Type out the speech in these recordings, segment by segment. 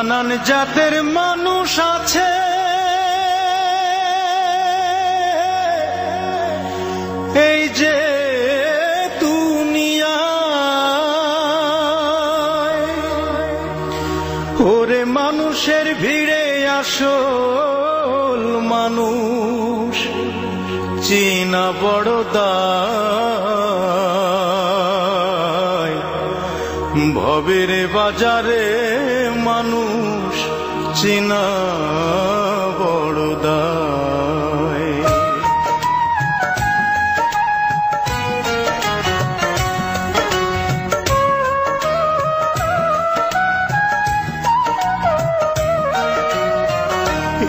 নানান জাতের মানুষ আছে, এই যে দুনিয়ায়। ওরে মানুষের ভিড়ে আসল মানুষ চেনা বড় দায়। ভবের বাজারে মানুষ চেনা বড় দায়।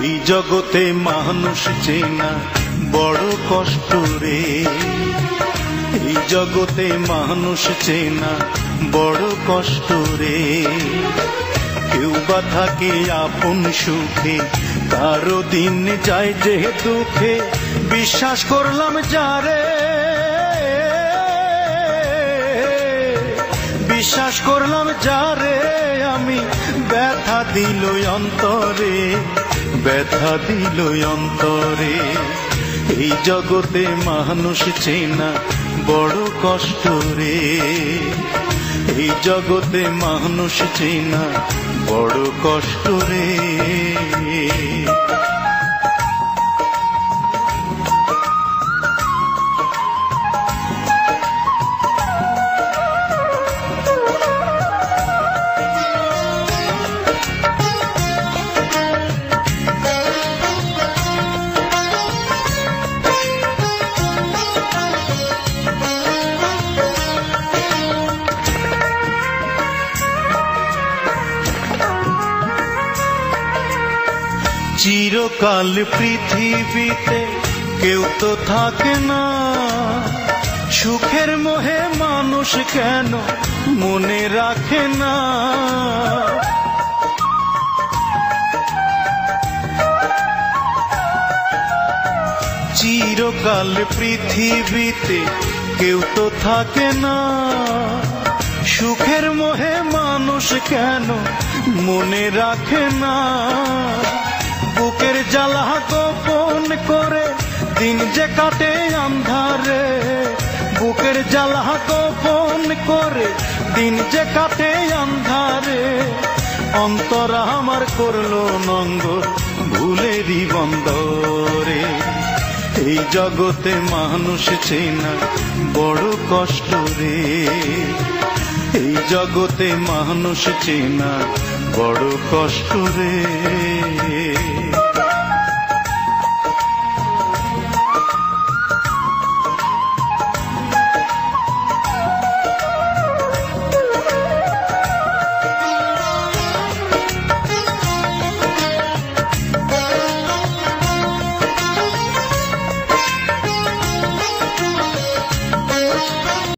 এই জগতে মানুষ চেনা বড় কষ্ট রে, এই জগতে মানুষ চেনা বড় কষ্ট রে। কেউ বা থাকে আপন সুখে, কারো দিন যায় যে দুঃখে। বিশ্বাস করলাম যারে, বিশ্বাস করলাম যারে আমি, ব্যথা দিল অন্তরে, ব্যথা দিল অন্তরে। এই জগতে মানুষ চেনা বড় কষ্ট রে, এই জগতে মানুষ চেনা বড় কষ্ট রে। চিরকাল পৃথিবীতে কেউ তো থাকে না, সুখের মোহে মানুষ কেন মনে রাখে না। চিরকাল পৃথিবীতে কেউ তো থাকে না, সুখের মোহে মানুষ কেন মনে রাখে না। বুকের জ্বালা গোপন করে দিন যে কাটে আন্ধারে, বুকের জ্বালা গোপন করে দিন যে কাটে আন্ধারে। অন্তর আমার করলো নঙ্গর ভুলেরই বন্দরে। এই জগতে মানুষ চেনা বড় কষ্ট রে, এই জগতে মানুষ চেনা বড় কষ্ট রে।